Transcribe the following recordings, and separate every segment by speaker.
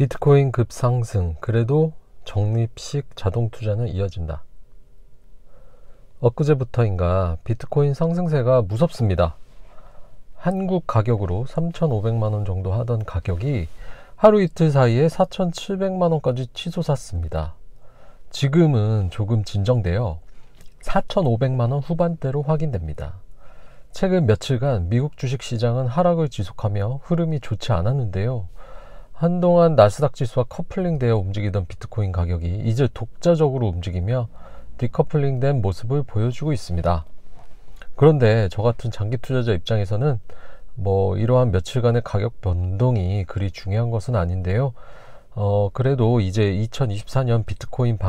Speaker 1: 비트코인 급상승, 그래도 적립식 자동투자는 이어진다. 엊그제부터인가 비트코인 상승세가 무섭습니다. 한국 가격으로 3,500만원 정도 하던 가격이 하루 이틀 사이에 4,700만원까지 치솟았습니다. 지금은 조금 진정되어 4,500만원 후반대로 확인됩니다. 최근 며칠간 미국 주식시장은 하락을 지속하며 흐름이 좋지 않았는데요. 한동안 나스닥 지수와 커플링되어 움직이던 비트코인 가격이 이제 독자적으로 움직이며 디커플링된 모습을 보여주고 있습니다. 그런데 저 같은 장기 투자자 입장에서는 이러한 며칠간의 가격 변동이 그리 중요한 것은 아닌데요. 그래도 이제 2024년 비트코인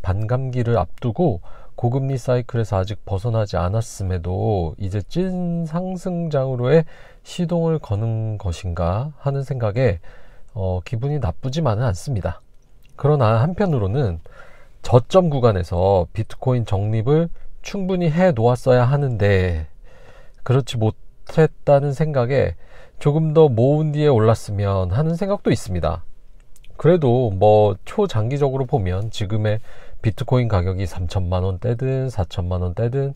Speaker 1: 반감기를 앞두고 고금리 사이클에서 아직 벗어나지 않았음에도 이제 찐 상승장으로의 시동을 거는 것인가 하는 생각에 기분이 나쁘지만은 않습니다. 그러나 한편으로는 저점 구간에서 비트코인 적립을 충분히 해 놓았어야 하는데 그렇지 못했다는 생각에 조금 더 모은 뒤에 올랐으면 하는 생각도 있습니다. 그래도 초장기적으로 보면 지금의 비트코인 가격이 3천만원대든 4천만원대든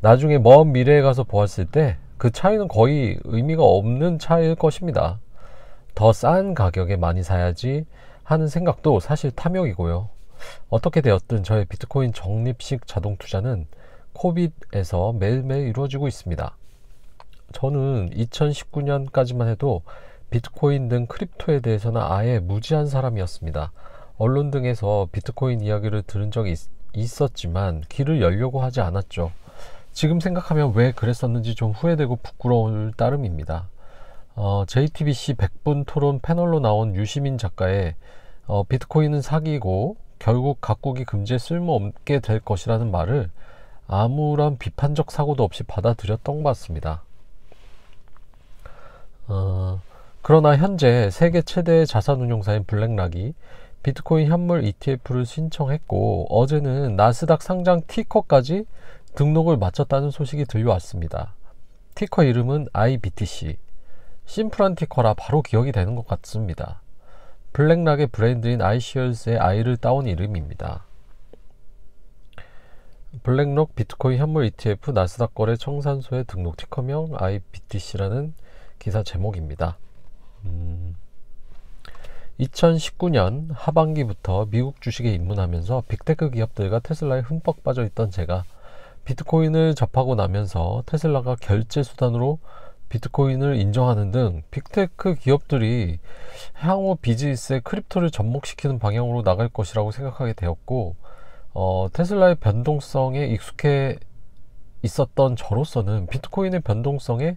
Speaker 1: 나중에 먼 미래에 가서 보았을 때 그 차이는 거의 의미가 없는 차이일 것입니다. 더 싼 가격에 많이 사야지 하는 생각도 사실 탐욕이고요. 어떻게 되었든 저의 비트코인 적립식 자동 투자는 코빗에서 매일매일 이루어지고 있습니다. 저는 2019년까지만 해도 비트코인 등 크립토에 대해서는 아예 무지한 사람이었습니다. 언론 등에서 비트코인 이야기를 들은 적이 있었지만 귀를 열려고 하지 않았죠. 지금 생각하면 왜 그랬었는지 좀 후회되고 부끄러울 따름입니다. JTBC 100분 토론 패널로 나온 유시민 작가의 비트코인은 사기고 결국 각국이 금지에 쓸모없게 될 것이라는 말을 아무런 비판적 사고도 없이 받아들였던 것 같습니다. 그러나 현재 세계 최대의 자산운용사인 블랙락이 비트코인 현물 ETF를 신청했고 어제는 나스닥 상장 티커까지 등록을 마쳤다는 소식이 들려왔습니다. 티커 이름은 IBTC. 심플한 티커라 바로 기억이 되는 것 같습니다. 블랙락의 브랜드인 iShares의 I를 따온 이름입니다. 블랙록 비트코인 현물 ETF 나스닥 거래 청산소에 등록 티커명 IBTC라는 기사 제목입니다. 2019년 하반기부터 미국 주식에 입문하면서 빅테크 기업들과 테슬라에 흠뻑 빠져있던 제가 비트코인을 접하고 나면서 테슬라가 결제 수단으로 비트코인을 인정하는 등 빅테크 기업들이 향후 비즈니스에 크립토를 접목시키는 방향으로 나갈 것이라고 생각하게 되었고 테슬라의 변동성에 익숙해 있었던 저로서는 비트코인의 변동성에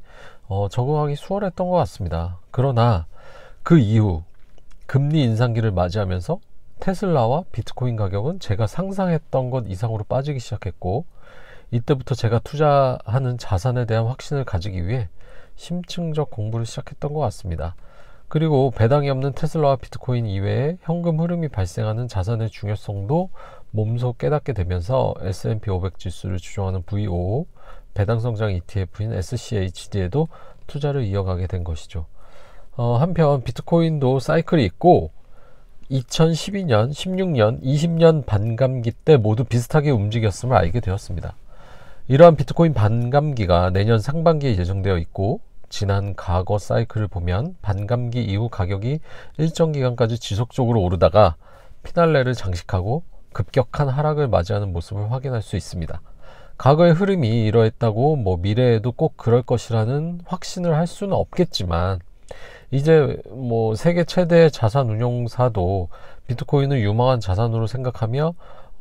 Speaker 1: 적응하기 수월했던 것 같습니다. 그러나 그 이후 금리 인상기를 맞이하면서 테슬라와 비트코인 가격은 제가 상상했던 것 이상으로 빠지기 시작했고 이때부터 제가 투자하는 자산에 대한 확신을 가지기 위해 심층적 공부를 시작했던 것 같습니다. 그리고 배당이 없는 테슬라와 비트코인 이외에 현금 흐름이 발생하는 자산의 중요성도 몸소 깨닫게 되면서 S&P 500 지수를 추종하는 VOO, 배당성장 ETF인 SCHD에도 투자를 이어가게 된 것이죠. 한편 비트코인도 사이클이 있고 2012년, 16년, 20년 반감기 때 모두 비슷하게 움직였음을 알게 되었습니다. 이러한 비트코인 반감기가 내년 상반기에 예정되어 있고 지난 과거 사이클을 보면 반감기 이후 가격이 일정 기간까지 지속적으로 오르다가 피날레를 장식하고 급격한 하락을 맞이하는 모습을 확인할 수 있습니다. 과거의 흐름이 이러했다고 미래에도 꼭 그럴 것이라는 확신을 할 수는 없겠지만 이제 세계 최대의 자산 운용사도 비트코인을 유망한 자산으로 생각하며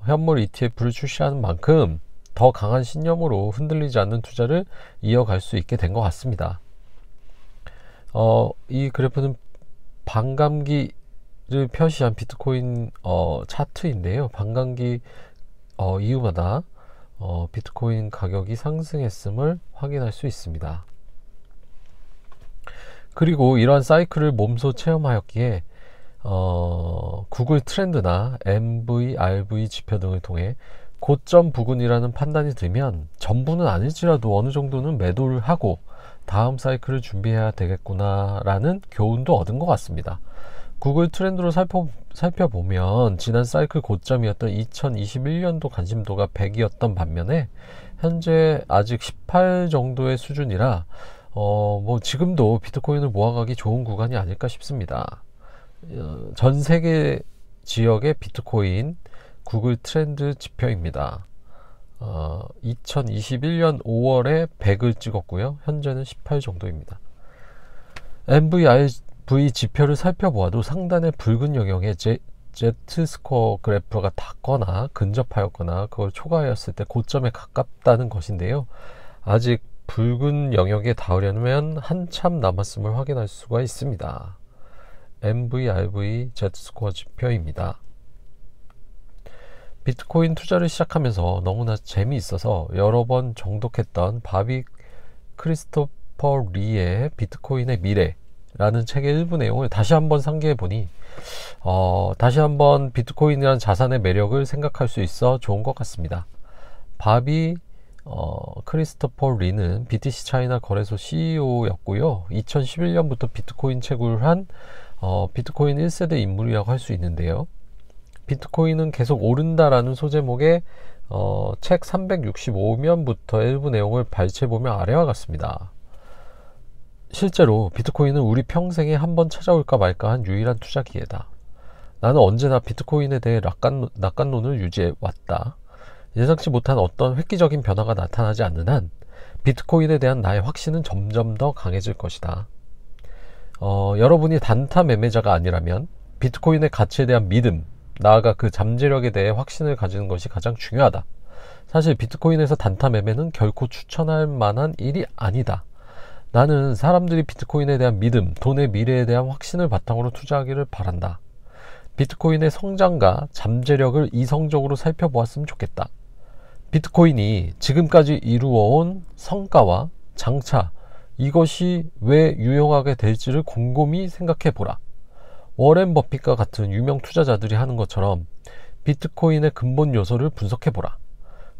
Speaker 1: 현물 ETF를 출시하는 만큼 더 강한 신념으로 흔들리지 않는 투자를 이어갈 수 있게 된 것 같습니다. 이 그래프는 반감기를 표시한 비트코인 차트인데요. 반감기 이후마다 비트코인 가격이 상승했음을 확인할 수 있습니다. 그리고 이러한 사이클을 몸소 체험하였기에 구글 트렌드나 MV, RV 지표 등을 통해 고점 부근이라는 판단이 들면 전부는 아닐지라도 어느 정도는 매도를 하고 다음 사이클을 준비해야 되겠구나 라는 교훈도 얻은 것 같습니다. 구글 트렌드로 살펴보면 지난 사이클 고점이었던 2021년도 관심도가 100이었던 반면에 현재 아직 18 정도의 수준이라 뭐 지금도 비트코인을 모아가기 좋은 구간이 아닐까 싶습니다. 전 세계 지역의 비트코인 구글 트렌드 지표입니다. 2021년 5월에 100을 찍었고요. 현재는 18 정도입니다. MVRV 지표를 살펴보아도 상단의 붉은 영역에 Z스코어 그래프가 닿거나 근접하였거나 그걸 초과하였을 때 고점에 가깝다는 것인데요. 아직 붉은 영역에 닿으려면 한참 남았음을 확인할 수가 있습니다. MVRV Z스코어 지표입니다. 비트코인 투자를 시작하면서 너무나 재미있어서 여러 번 정독했던 바비 크리스토퍼 리의 비트코인의 미래라는 책의 일부 내용을 다시 한번 상기해 보니 다시 한번 비트코인이라는 자산의 매력을 생각할 수 있어 좋은 것 같습니다. 바비 크리스토퍼 리는 BTC 차이나 거래소 CEO였고요. 2011년부터 비트코인 채굴을 한 비트코인 1세대 인물이라고 할 수 있는데요. 비트코인은 계속 오른다라는 소제목의 책 365면부터 일부 내용을 발췌해보면 아래와 같습니다. 실제로 비트코인은 우리 평생에 한번 찾아올까 말까한 유일한 투자 기회다. 나는 언제나 비트코인에 대해 낙관론을 유지해왔다. 예상치 못한 어떤 획기적인 변화가 나타나지 않는 한 비트코인에 대한 나의 확신은 점점 더 강해질 것이다. 여러분이 단타 매매자가 아니라면 비트코인의 가치에 대한 믿음, 나아가 그 잠재력에 대해 확신을 가지는 것이 가장 중요하다. 사실 비트코인에서 단타 매매는 결코 추천할 만한 일이 아니다. 나는 사람들이 비트코인에 대한 믿음, 돈의 미래에 대한 확신을 바탕으로 투자하기를 바란다. 비트코인의 성장과 잠재력을 이성적으로 살펴보았으면 좋겠다. 비트코인이 지금까지 이루어온 성과와 장차 이것이 왜 유용하게 될지를 곰곰이 생각해보라. 워렌 버핏과 같은 유명 투자자들이 하는 것처럼 비트코인의 근본 요소를 분석해보라.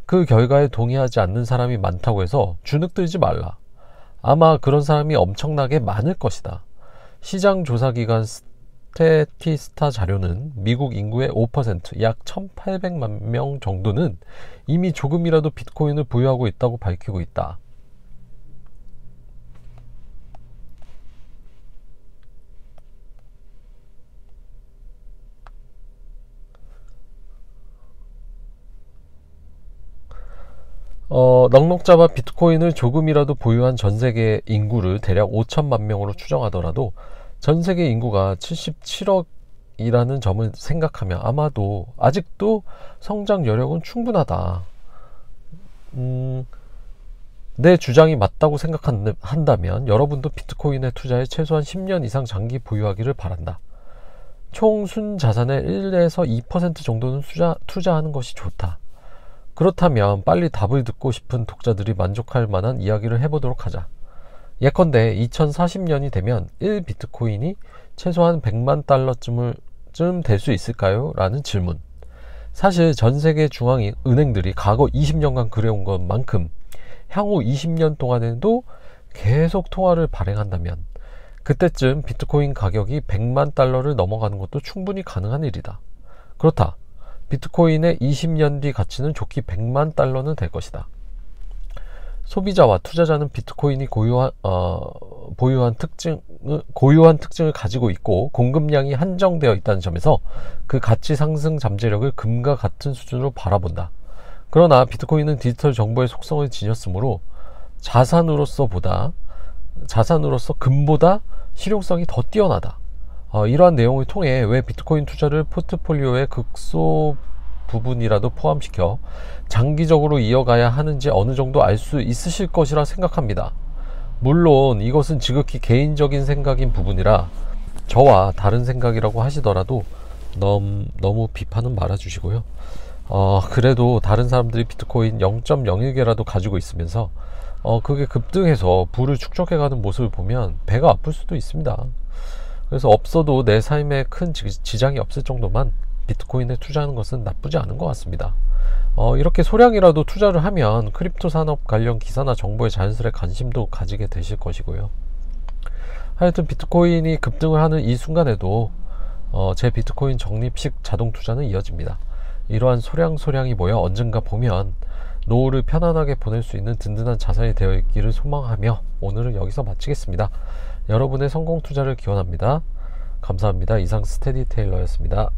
Speaker 1: 그 결과에 동의하지 않는 사람이 많다고 해서 주눅들지 말라. 아마 그런 사람이 엄청나게 많을 것이다. 시장 조사기관 스태티스타 자료는 미국 인구의 5%, 약 1800만 명 정도는 이미 조금이라도 비트코인을 보유하고 있다고 밝히고 있다. 넉넉 잡아 비트코인을 조금이라도 보유한 전세계 인구를 대략 5천만 명으로 추정하더라도 전세계 인구가 77억이라는 점을 생각하면 아마도 아직도 성장 여력은 충분하다. 내 주장이 맞다고 생각한다면 여러분도 비트코인에 투자해 최소한 10년 이상 장기 보유하기를 바란다. 총 순자산의 1에서 2% 정도는 투자하는 것이 좋다. 그렇다면 빨리 답을 듣고 싶은 독자들이 만족할 만한 이야기를 해보도록 하자. 예컨대 2040년이 되면 1비트코인이 최소한 100만 달러쯤 될 수 있을까요? 라는 질문. 사실 전 세계 중앙은행들이 과거 20년간 그래온 것만큼 향후 20년 동안에도 계속 통화를 발행한다면 그때쯤 비트코인 가격이 100만 달러를 넘어가는 것도 충분히 가능한 일이다. 그렇다. 비트코인의 20년 뒤 가치는 좋게 100만 달러는 될 것이다. 소비자와 투자자는 비트코인이 고유한 특징을 가지고 있고 공급량이 한정되어 있다는 점에서 그 가치 상승 잠재력을 금과 같은 수준으로 바라본다. 그러나 비트코인은 디지털 정보의 속성을 지녔으므로 자산으로서 금보다 실용성이 더 뛰어나다. 이러한 내용을 통해 왜 비트코인 투자를 포트폴리오의 극소 부분이라도 포함시켜 장기적으로 이어가야 하는지 어느 정도 알 수 있으실 것이라 생각합니다. 물론 이것은 지극히 개인적인 생각인 부분이라 저와 다른 생각이라고 하시더라도 너무 비판은 말아주시고요. 그래도 다른 사람들이 비트코인 0.01개라도 가지고 있으면서 그게 급등해서 부를 축적해가는 모습을 보면 배가 아플 수도 있습니다. 그래서 없어도 내 삶에 큰 지장이 없을 정도만 비트코인에 투자하는 것은 나쁘지 않은 것 같습니다. 이렇게 소량이라도 투자를 하면 크립토 산업 관련 기사나 정보에 자연스레 관심도 가지게 되실 것이고요. 하여튼 비트코인이 급등을 하는 이 순간에도 제 비트코인 적립식 자동 투자는 이어집니다. 이러한 소량이 모여 언젠가 보면 노후를 편안하게 보낼 수 있는 든든한 자산이 되어 있기를 소망하며 오늘은 여기서 마치겠습니다. 여러분의 성공 투자를 기원합니다. 감사합니다. 이상 스테디 테일러였습니다.